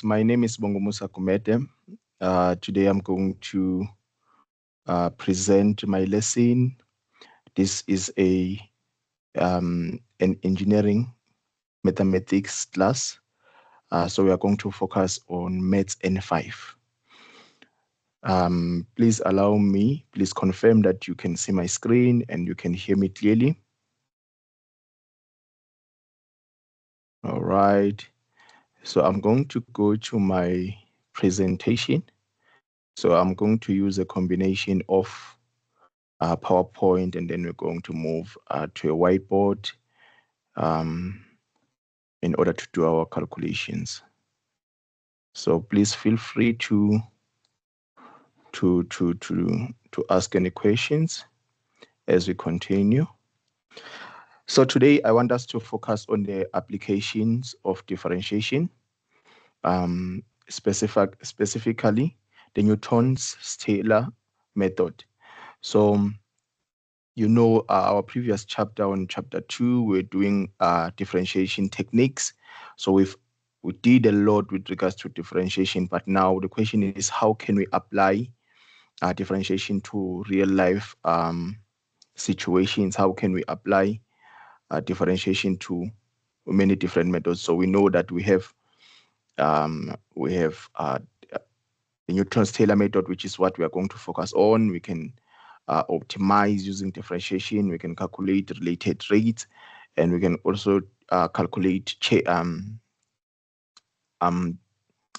My name is Bongomusa Kumete. Today I'm going to present my lesson. This is an engineering mathematics class. So we are going to focus on Maths N5. Please allow me, please confirm that you can see my screen and you can hear me clearly. All right. So I'm going to go to my presentation. So I'm going to use a combination of PowerPoint, and then we're going to move to a whiteboard in order to do our calculations. So please feel free to ask any questions as we continue. So today I want us to focus on the applications of differentiation, specifically the Newton's Taylor method. So our previous chapter, on chapter 2, we're doing differentiation techniques. So we did a lot with regards to differentiation, but now the question is, how can we apply differentiation to real life situations? How can we apply differentiation to many different methods? So we know that we have the Newton's Taylor method, which is what we are going to focus on. We can optimize using differentiation. We can calculate related rates, and we can also calculate the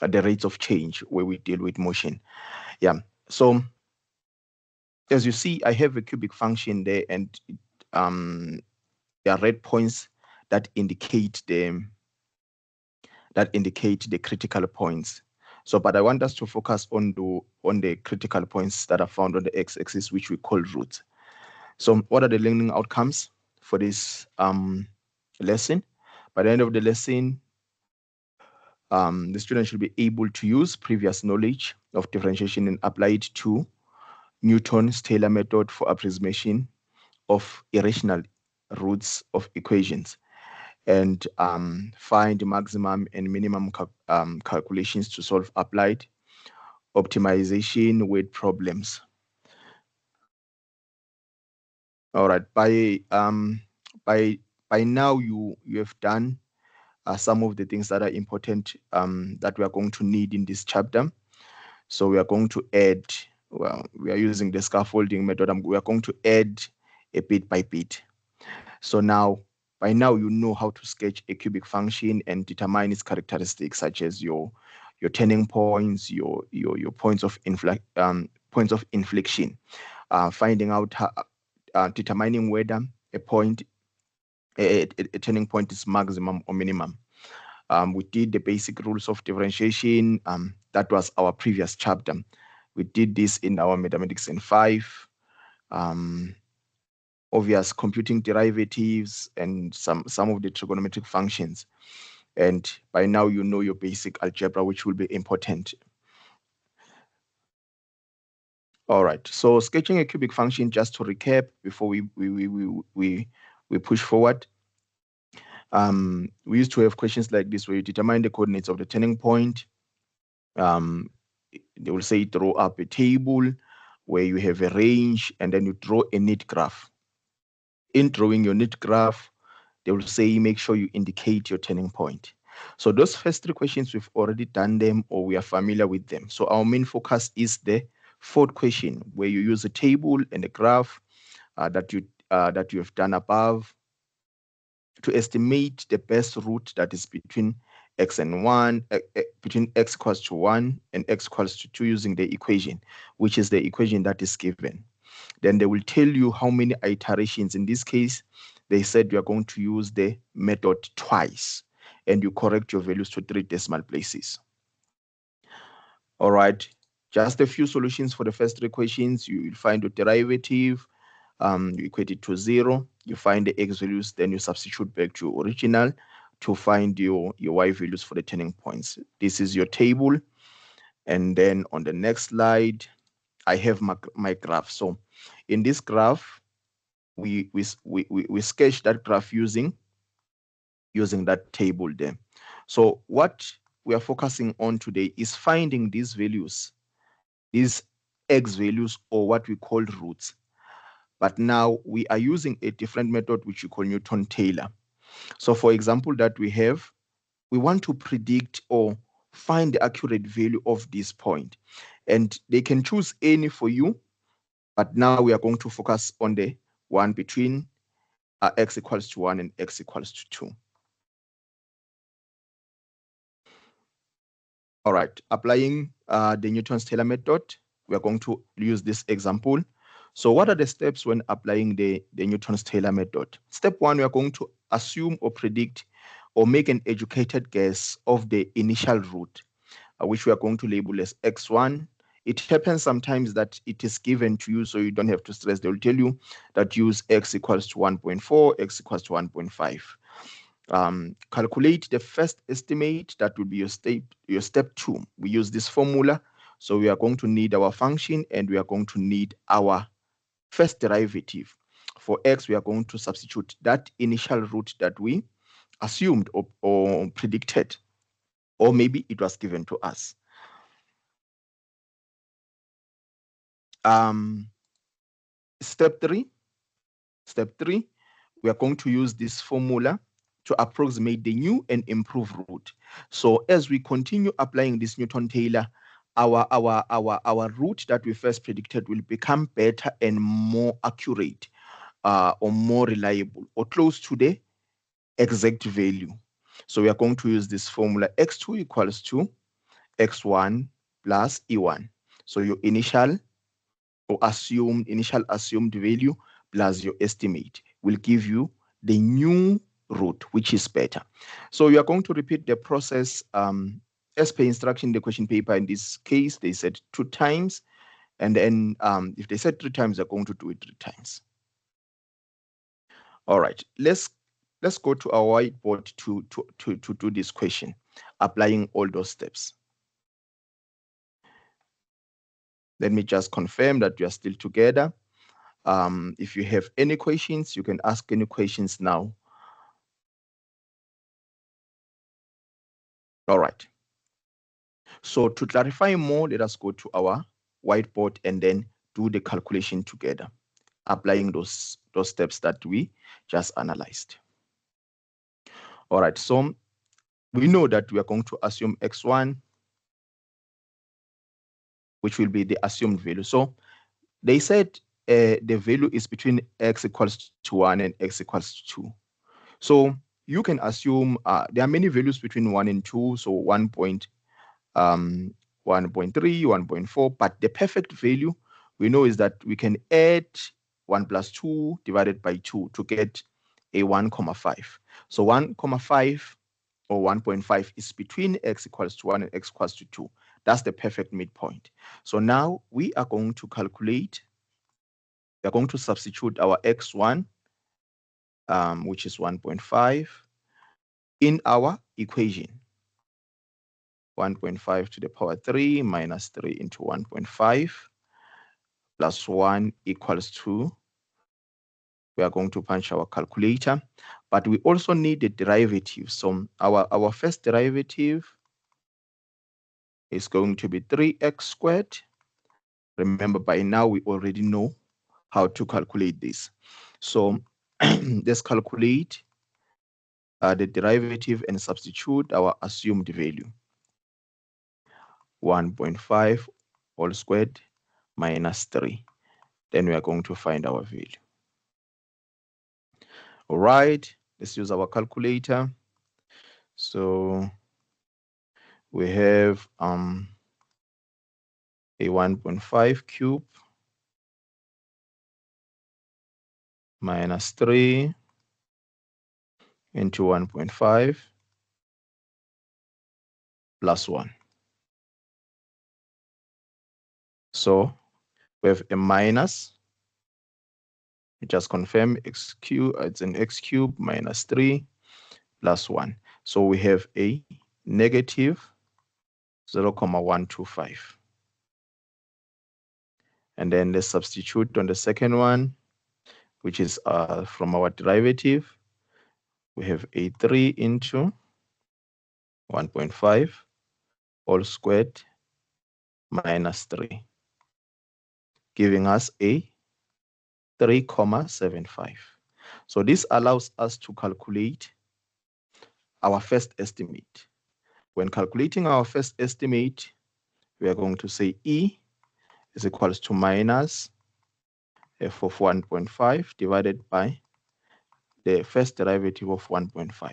rates of change where we deal with motion. Yeah. So as you see, I have a cubic function there, and there are red points that indicate the critical points. So, but I want us to focus on the critical points that are found on the x-axis, which we call roots. So what are the learning outcomes for this lesson? By the end of the lesson, the student should be able to use previous knowledge of differentiation and apply it to Newton's Taylor method for approximation of irrational roots of equations, and find maximum and minimum calculations to solve applied optimization with problems. All right. By now you have done some of the things that are important that we are going to need in this chapter. So we are going to add. Well, we are using the scaffolding method. We are going to add a bit by bit. So by now you know how to sketch a cubic function and determine its characteristics, such as your turning points, your points of inflection, finding out determining whether a turning point is maximum or minimum. We did the basic rules of differentiation. That was our previous chapter. We did this in our Mathematics N5. Obvious computing derivatives and some of the trigonometric functions. And by now you know your basic algebra, which will be important. All right. So sketching a cubic function, just to recap before we push forward. We used to have questions like this where you determine the coordinates of the turning point. They will say draw up a table where you have a range, and then you draw a neat graph. In drawing your neat graph, they will say make sure you indicate your turning point. So those first three questions, we've already done them, or we are familiar with them. So our main focus is the fourth question, where you use a table and a graph that you have done above to estimate the best route that is between x and 1, between x equals to 1 and x equals to 2, using the equation, which is the equation that is given. Then they will tell you how many iterations. In this case, they said you are going to use the method twice, and you correct your values to 3 decimal places. All right, just a few solutions for the first 3 questions. You will find your derivative, you equate it to 0, you find the x values, then you substitute back to original to find your y values for the turning points. This is your table. And then on the next slide, I have my graph. So in this graph, we sketch that graph using that table there. So what we are focusing on today is finding these values, these x values, or what we call roots. But now we are using a different method which we call Newton-Taylor. So for example, that we want to predict or find the accurate value of this point. And they can choose any for you, but now we are going to focus on the one between x equals to 1 and x equals to 2. All right, applying the Newton's Taylor method, we are going to use this example. So what are the steps when applying the Newton's Taylor method? Step 1, we are going to assume or predict or make an educated guess of the initial root, which we are going to label as x1. It happens sometimes that it is given to you, so you don't have to stress. They will tell you that use x equals to 1.4, x equals to 1.5. Calculate the first estimate. That will be your step 2. We use this formula. So we are going to need our function and we are going to need our first derivative. For x, we are going to substitute that initial root that we assumed or predicted, or maybe it was given to us. Step 3, we are going to use this formula to approximate the new and improved root. So as we continue applying this Newton-Taylor, our root that we first predicted will become better and more accurate, or more reliable, or close to the exact value. So we are going to use this formula: x2 equals to x1 plus e1. So your initial assumed value plus your estimate will give you the new root, which is better. So you are going to repeat the process as per instruction in the question paper. In this case, they said 2 times, and then if they said 3 times, they're going to do it 3 times. All right, let's go to our whiteboard to do this question, applying all those steps. Let me just confirm that you are still together. If you have any questions, you can ask any questions now. All right. So to clarify more, let us go to our whiteboard and then do the calculation together, applying those steps that we just analyzed. All right, so we know that we are going to assume x1, which will be the assumed value. So they said the value is between x equals to 1 and x equals to 2. So you can assume there are many values between 1 and 2, so 1.3, 1.4, but the perfect value we know is that we can add 1 plus 2 divided by 2 to get a 1,5. So 1,5 or 1.5 is between x equals to 1 and x equals to 2. That's the perfect midpoint. So now we are going to calculate, we are going to substitute our x1, which is 1.5, in our equation. 1.5 to the power 3 minus 3 into 1.5 plus 1 equals 2. We are going to punch our calculator, but we also need the derivative. So our first derivative is going to be 3x squared. Remember, by now we already know how to calculate this. So let's calculate the derivative and substitute our assumed value. 1.5 all squared minus 3. Then we are going to find our value. All right, let's use our calculator. So we have a 1.5 cube minus 3 into 1.5 plus 1. So we have a minus. We just confirm x cube, it's an x cube minus 3 plus 1. So we have a negative 0,125. And then let's substitute on the second one, which is from our derivative. We have a 3 into 1.5 all squared minus 3, giving us a 3,75. So this allows us to calculate our first estimate. When calculating our first estimate, we are going to say E is equals to minus f of 1.5 divided by the first derivative of 1.5.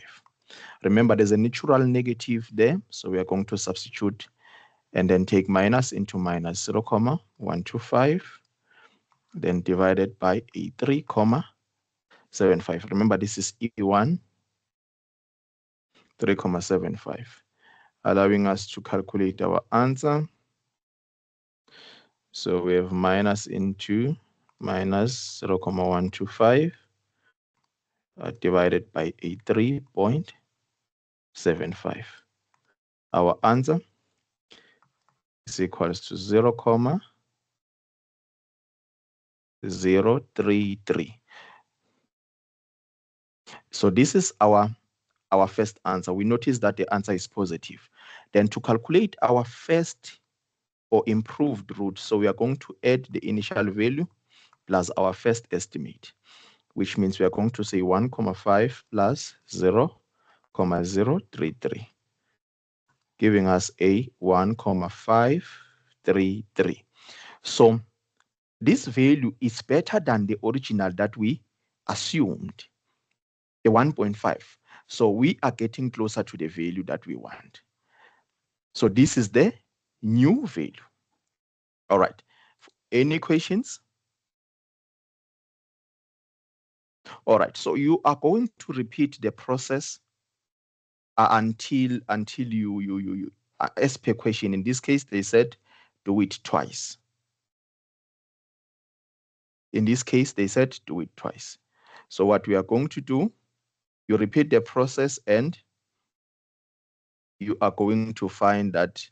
Remember, there's a natural negative there, so we are going to substitute and then take minus into minus 0,125, then divided by a 3,75. Remember, this is E1, 3,75, allowing us to calculate our answer. So we have minus into minus 0,125 divided by a 3.75. Our answer is equals to 0,033. So this is our first answer. We notice that the answer is positive. Then to calculate our first or improved root, so we are going to add the initial value plus our first estimate, which means we are going to say 1,5 plus 0,033, giving us a 1,533. So this value is better than the original that we assumed, the 1.5. So we are getting closer to the value that we want. So this is the new value. All right. Any questions? All right. So you are going to repeat the process until you as per question. In this case, they said do it twice. In this case, they said do it twice. So what we are going to do, you repeat the process and you are going to find that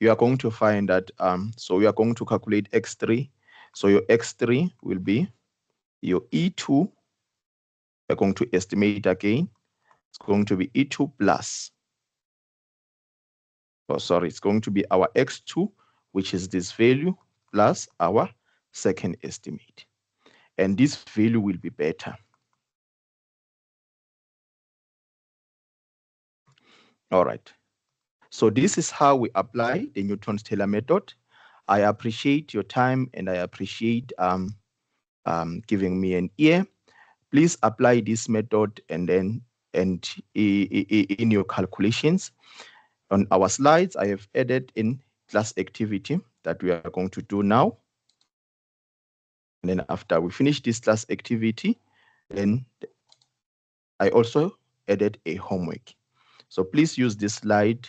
you are going to find that, so we are going to calculate X3. So your X3 will be your E2. We're going to estimate again. It's going to be E2 plus, it's going to be our X2, which is this value, plus our second estimate. And this value will be better. All right. So this is how we apply the Newton's Taylor method. I appreciate your time and I appreciate giving me an ear. Please apply this method and in your calculations. On our slides, I have added in class activity that we are going to do now. And then after we finish this class activity, then I also added a homework. So please use this slide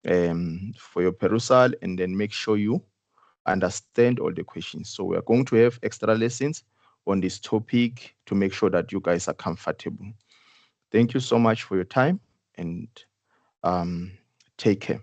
for your perusal and then make sure you understand all the questions. So we are going to have extra lessons on this topic to make sure that you guys are comfortable. Thank you so much for your time and take care.